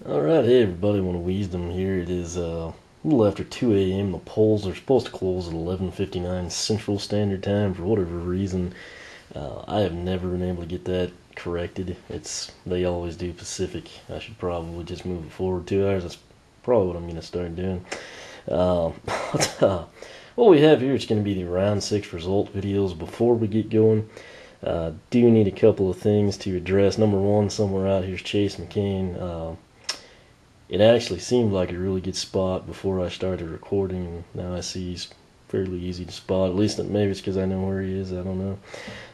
Alright, hey everybody, want to Wisdom here. It is a little after 2 a.m. The polls are supposed to close at 11:59 Central Standard Time. For whatever reason, I have never been able to get that corrected. They always do Pacific. I should probably just move it forward 2 hours. That's probably what I'm going to start doing. What we have here is going to be the round 6 result videos. Before we get going, do need a couple of things to address. Number one, somewhere out here is Chase McCain. It actually seemed like a really good spot before I started recording. Now I see he's fairly easy to spot. At least maybe it's because I know where he is. I don't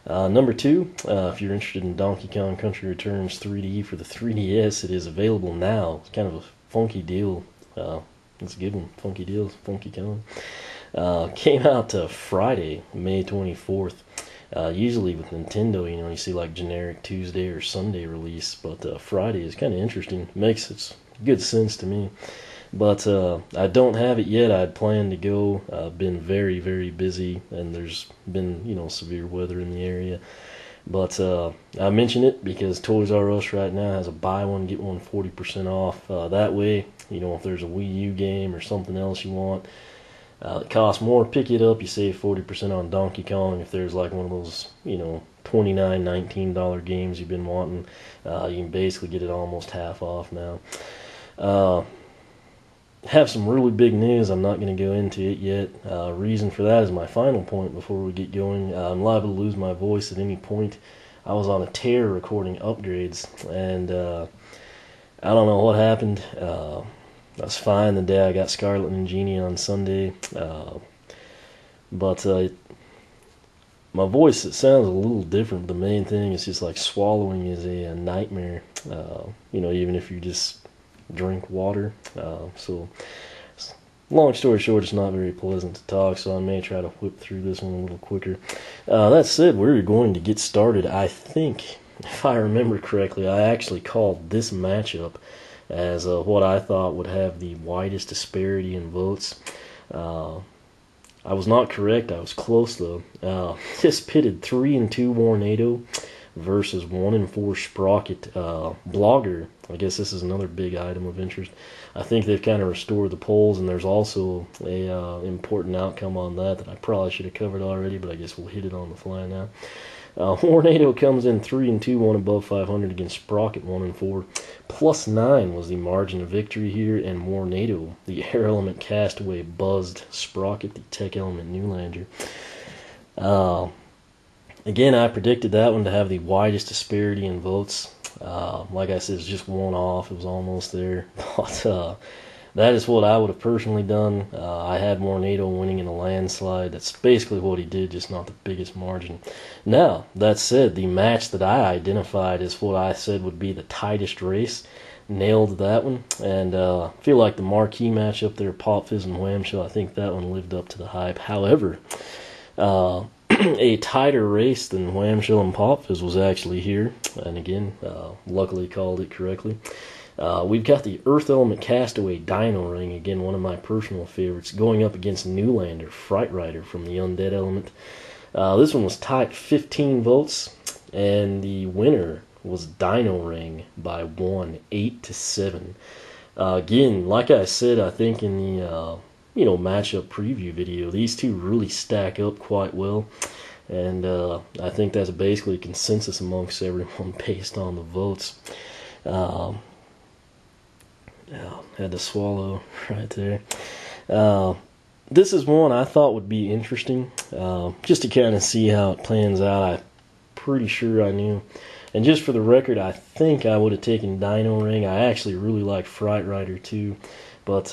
know. Number two, if you're interested in Donkey Kong Country Returns 3D for the 3DS, it is available now. It's kind of a funky deal. It's a good one. Funky deals. Funky Kong. Came out Friday, May 24th. Usually with Nintendo, you see like generic Tuesday or Sunday release, but Friday is kind of interesting. Makes its good sense to me. But I don't have it yet. I'd planned to go. I've been very, very busy, and there's been, severe weather in the area. But I mention it because Toys R Us right now has a buy one, get one 40% off. That way, if there's a Wii U game or something else you want, it costs more, pick it up, you save 40% on Donkey Kong. If there's like one of those, $29, $19 games you've been wanting, you can basically get it almost half off now. Have some really big news. I'm not going to go into it yet. Reason for that is my final point before we get going. I'm liable to lose my voice at any point. I was on a tear recording upgrades, and I don't know what happened. I was fine the day I got Scarlet and Genie on Sunday, but my voice, it sounds a little different. The main thing is just like swallowing is a nightmare, even if you just drink water. So long story short, it's not very pleasant to talk, so I may try to whip through this one a little quicker. That said, we're going to get started. I think, if I remember correctly, I actually called this matchup as what I thought would have the widest disparity in votes. I was not correct. I was close though. This pitted 3-2 Warnado versus 1-4 Sprocket. Blogger, I guess this is another big item of interest. I think they've kind of restored the polls, and there's also a important outcome on that I probably should have covered already, but I guess we'll hit it on the fly now. Warnado comes in 3-2, one above 500 against Sprocket 1-4. +9 was the margin of victory here, and Warnado, the Air Element Castaway, buzzed Sprocket, the Tech Element Newlander. Again, I predicted that one to have the widest disparity in votes. Like I said, it's just one off. It was almost there. But that is what I would have personally done. I had Warnado winning in a landslide. That's basically what he did, just not the biggest margin. Now, that said, the match that I identified as what I said would be the tightest race, nailed that one. And I feel like the marquee match up there, Pop Fizz and Wham-Shell, I think that one lived up to the hype. However, a tighter race than Wham-Shell and Pop Fizz was actually here, and again, luckily called it correctly. We've got the Earth Element Castaway Dino-Rang, again one of my personal favorites, going up against Newlander, Fright Rider from the Undead Element. This one was tied 15 votes, and the winner was Dino-Rang by 1, 8-7. Again, like I said, I think in the matchup preview video, these two really stack up quite well, and I think that's basically a consensus amongst everyone based on the votes. Had to swallow right there. This is one I thought would be interesting, just to kind of see how it plans out. I'm pretty sure I knew. And just for the record, I think I would have taken Dino-Rang. I actually really like Fright Rider too, but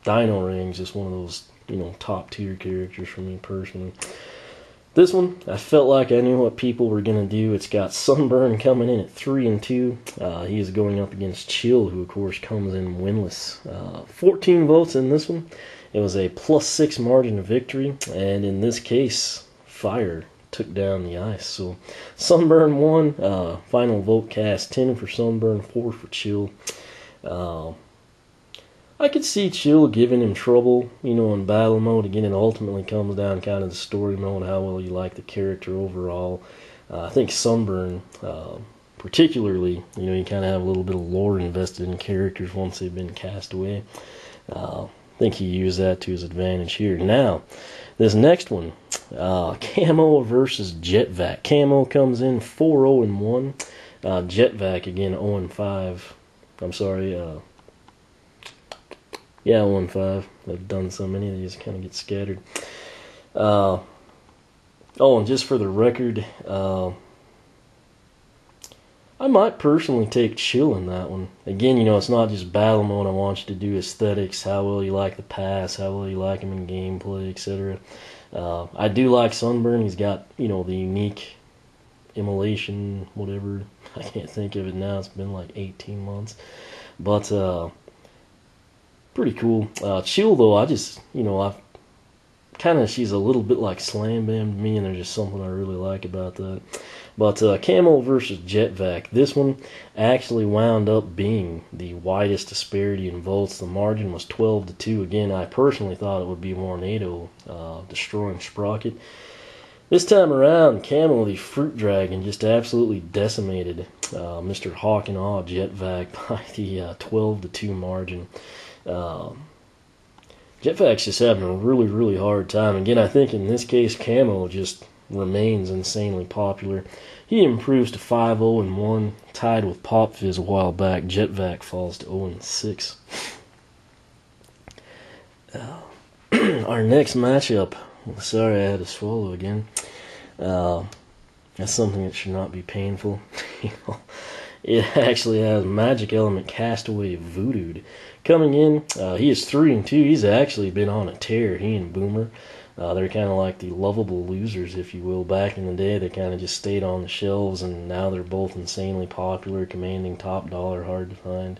Dino-Rang is just one of those, top tier characters for me personally. This one, I felt like I knew what people were going to do. It's got Sunburn coming in at 3-2. He is going up against Chill, who of course comes in winless. 14 votes in this one. It was a +6 margin of victory, and in this case, Fire took down the ice. So Sunburn won. Final vote cast 10 for Sunburn, 4 for Chill. I could see Chill giving him trouble, in battle mode. Again, it ultimately comes down kind of the story mode, how well you like the character overall. I think Sunburn particularly, you kind of have a little bit of lore invested in characters once they've been cast away. I think he used that to his advantage here. Now, this next one, Camo versus Jet-Vac. Camo comes in 4-0-1. Jet-Vac, again, 0-5. I'm sorry, yeah, 0-5. I've done so many of these, kind of get scattered. Oh, and just for the record, I might personally take Chill in that one. Again, it's not just battle mode. I want you to do aesthetics, how well you like the pass, how well you like him in gameplay, etc. I do like Sunburn. He's got, the unique immolation, whatever. I can't think of it now. It's been like 18 months. But, pretty cool. Chill, though, she's a little bit like Slam Bam to me, and there's just something I really like about that. But Camo versus Jet-Vac, this one actually wound up being the widest disparity in votes. The margin was 12-2. Again, I personally thought it would be Tornado destroying Sprocket. This time around, Camo, the Fruit Dragon, just absolutely decimated Mr. Hawk and Awe Jet-Vac by the 12-2 margin. Jet-Vac's just having a really, really hard time. Again, I think in this case, Camo just remains insanely popular. He improves to 5-0-1, tied with Pop Fizz a while back. Jet-Vac falls to 0-6. Our next matchup, sorry I had to swallow again. That's something that should not be painful. It actually has Magic Element Castaway Voodooed. Coming in, he is 3-2. He's actually been on a tear, he and Boomer. They're kind of like the lovable losers, if you will. Back in the day, they kind of just stayed on the shelves, and now they're both insanely popular, commanding top dollar, hard to find.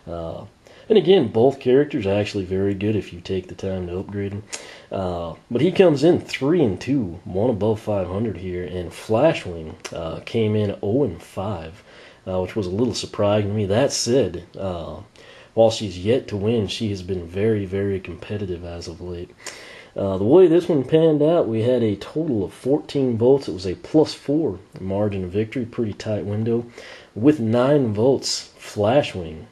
And again, both characters are actually very good if you take the time to upgrade them. But he comes in 3-2, one above 500 here, and Flashwing came in 0-5, which was a little surprising to me. That said, while she's yet to win, she has been very, very competitive as of late. The way this one panned out, we had a total of 14 votes. It was a +4 margin of victory, pretty tight window. With 9 votes, Flashwing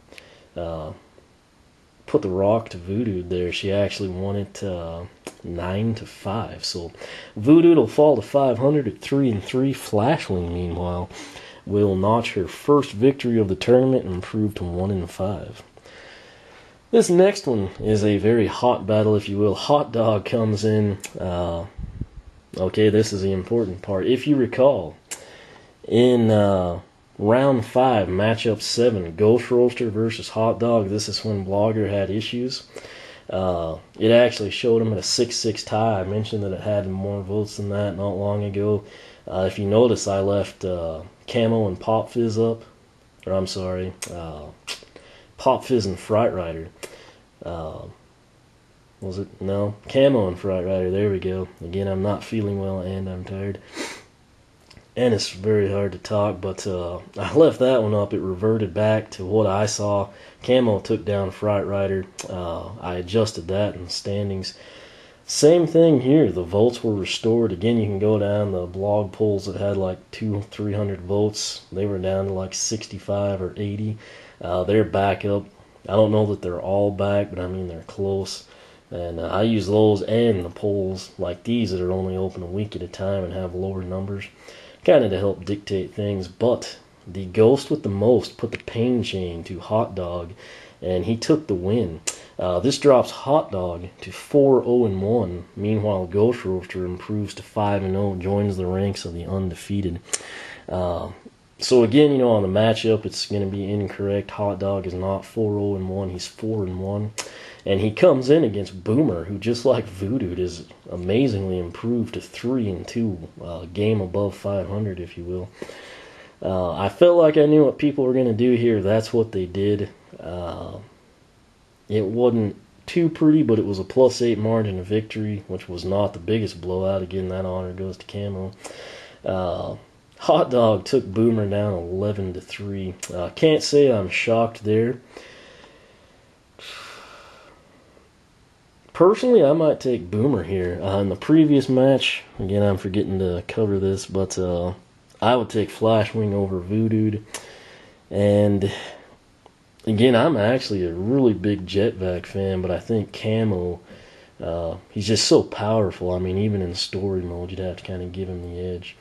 put the rock to Voodoo there. She actually won it 9-5. So Voodoo will fall to 500 at 3-3. Flashwing, meanwhile, will notch her first victory of the tournament and improve to 1-5. This next one is a very hot battle, if you will. Hot Dog comes in. Okay, this is the important part. If you recall, in round 5, matchup 7, Ghost Roaster versus Hot Dog. This is when Blogger had issues. It actually showed him at a 6-6 tie. I mentioned that it had more votes than that not long ago. If you notice, I left Camo and Pop Fizz up. Or I'm sorry, Pop Fizz and Fright Rider. Was it? No. Camo and Fright Rider. There we go. Again, I'm not feeling well and I'm tired. And it's very hard to talk, but I left that one up. It reverted back to what I saw. Camo took down Fright Rider. I adjusted that in the standings. Same thing here. The votes were restored. Again, you can go down the blog polls that had like 200-300 votes. They were down to like 65 or 80. They're back up. I don't know that they're all back, but I mean they're close. And I use those and the polls like these that are only open a week at a time and have lower numbers, kind of to help dictate things. But the ghost with the most put the pain chain to Hot Dog, and he took the win. This drops Hot Dog to 4-0-1. Meanwhile, Ghost Roaster improves to 5-0, joins the ranks of the undefeated. So again, on the matchup, it's going to be incorrect. Hot Dog is not 4-0-1. He's 4-1. And he comes in against Boomer, who, just like Voodoo, is amazingly improved to 3-2. Game above 500, if you will. I felt like I knew what people were going to do here. That's what they did. It wasn't too pretty, but it was a +8 margin of victory, which was not the biggest blowout. Again, that honor goes to Camo. Hot Dog took Boomer down 11-3. Can't say I'm shocked there. Personally, I might take Boomer here. In the previous match, again, I'm forgetting to cover this, but I would take Flashwing over Voodooed. And again, I'm actually a really big Jet-Vac fan, but I think Camo, he's just so powerful. I mean, even in story mode, you'd have to kind of give him the edge.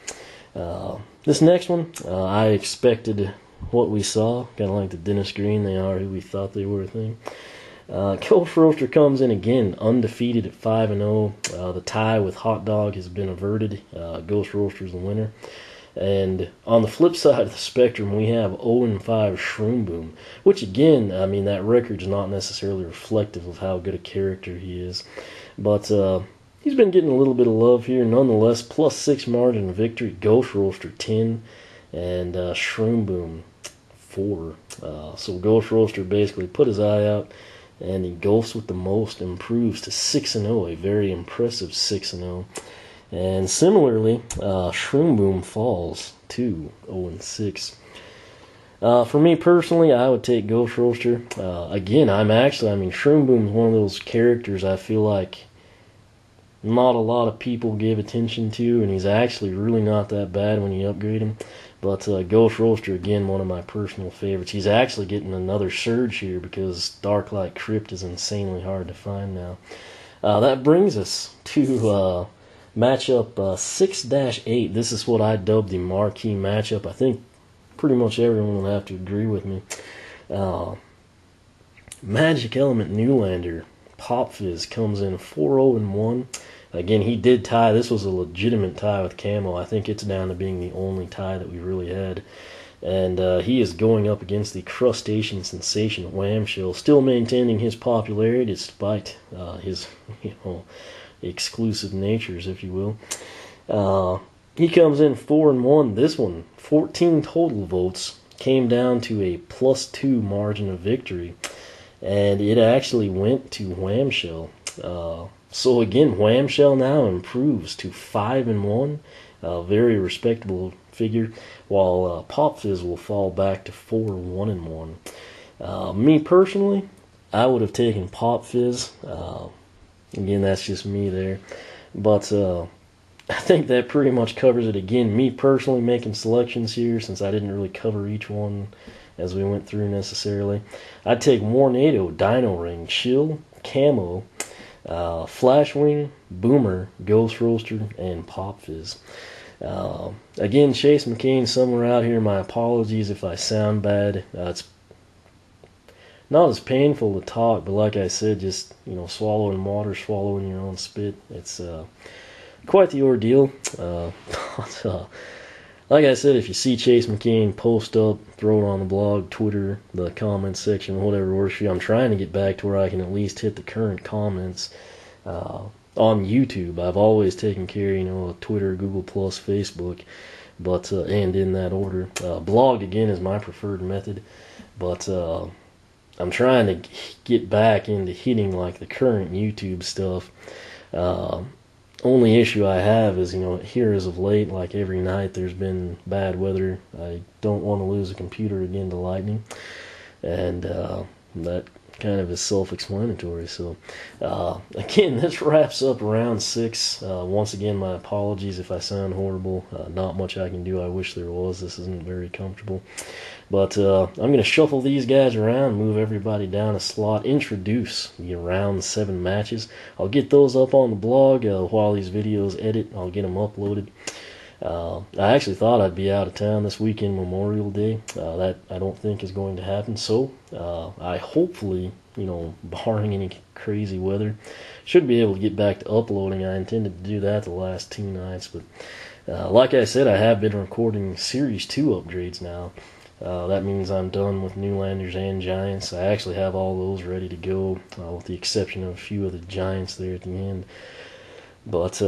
This next one, I expected what we saw, kind of like the Dennis Green. They are who we thought they were, I think. Ghost Roaster comes in again, undefeated at 5-0. The tie with Hot Dog has been averted. Ghost Roaster's the winner. And on the flip side of the spectrum, we have 0-5 Shroom Boom, which again, I mean, that record's not necessarily reflective of how good a character he is. But he's been getting a little bit of love here. Nonetheless, +6 margin of victory. Ghost Roaster 10 and Shroom Boom 4. So Ghost Roaster basically put his eye out, and he Ghosts with the most, improves to 6-0, a very impressive 6-0. And similarly, Shroom Boom falls to 0-6. For me personally, I would take Ghost Roaster. Again, I mean, Shroom Boom is one of those characters I feel like not a lot of people give attention to, and he's actually really not that bad when you upgrade him. But Ghost Roaster, again, one of my personal favorites. He's actually getting another surge here because Darklight Crypt is insanely hard to find now. That brings us to matchup 6-8. This is what I dubbed the marquee matchup. I think pretty much everyone will have to agree with me. Magic Element Newlander Pop Fizz comes in 4-0-1. Again, he did tie. This was a legitimate tie with Camo. I think it's down to being the only tie that we really had. And he is going up against the crustacean sensation Wham-Shell, still maintaining his popularity despite his, exclusive natures, if you will. He comes in 4-1. This one, 14 total votes, came down to a +2 margin of victory, and it actually went to Wham-Shell. So again, Wham-Shell now improves to 5-1, a very respectable figure, while Pop Fizz will fall back to 4-1-1. Me personally, I would have taken Pop Fizz. Again, that's just me there. But I think that pretty much covers it. Again, me personally making selections here, since I didn't really cover each one as we went through necessarily. I'd take Warnado, Dino-Rang, Chill, Camo, Flashwing, Boomer, Ghost Roaster, and Pop Fizz. Again, Chase McCain, somewhere out here, my apologies if I sound bad. It's not as painful to talk, but like I said, just, swallowing water, swallowing your own spit, it's quite the ordeal. Like I said, if you see Chase McCain, post up, throw it on the blog, Twitter, the comments section, whatever works for you. I'm trying to get back to where I can at least hit the current comments on YouTube. I've always taken care, of Twitter, Google+, Facebook, but and in that order. Blog, again, is my preferred method, but I'm trying to get back into hitting like the current YouTube stuff. Only issue I have is, here as of late, like every night, there's been bad weather. I don't want to lose a computer again to lightning, and that kind of is self-explanatory. So, again, this wraps up round 6. Once again, my apologies if I sound horrible. Not much I can do. I wish there was. This isn't very comfortable. But I'm going to shuffle these guys around, move everybody down a slot, introduce the round 7 matches. I'll get those up on the blog while these videos edit. I'll get them uploaded. I actually thought I'd be out of town this weekend, Memorial Day. That I don't think is going to happen. So I hopefully, barring any crazy weather, should be able to get back to uploading. I intended to do that the last 2 nights. But like I said, I have been recording Series 2 upgrades now. That means I'm done with Newlanders and Giants. I actually have all those ready to go, with the exception of a few of the Giants there at the end. But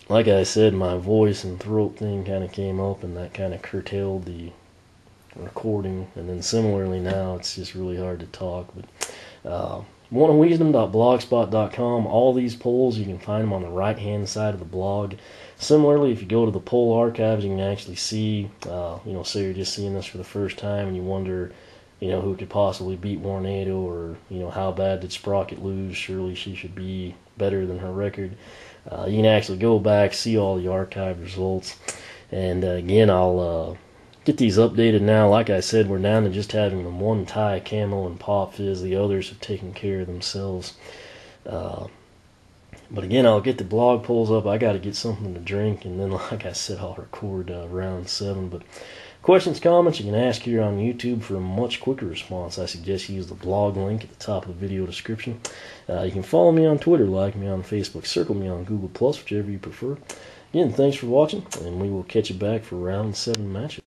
like I said, my voice and throat thing kind of came up, and that kind of curtailed the recording. And then similarly now, it's just really hard to talk. But oneofwisdom.blogspot.com, all these polls, you can find them on the right-hand side of the blog. Similarly, if you go to the poll archives, you can actually see, say you're just seeing this for the first time and you wonder, who could possibly beat Warnado, or, how bad did Sprocket lose? Surely she should be better than her record. You can actually go back, see all the archive results. And again, I'll get these updated now. Like I said, we're down to just having the one tie, Camo and Pop Fizz. The others have taken care of themselves. But again, I'll get the blog polls up. I got to get something to drink, and then, like I said, I'll record round 7. But questions, comments, you can ask here on YouTube for a much quicker response. I suggest you use the blog link at the top of the video description. You can follow me on Twitter, like me on Facebook, circle me on Google+, whichever you prefer. Again, thanks for watching, and we will catch you back for round 7 matches.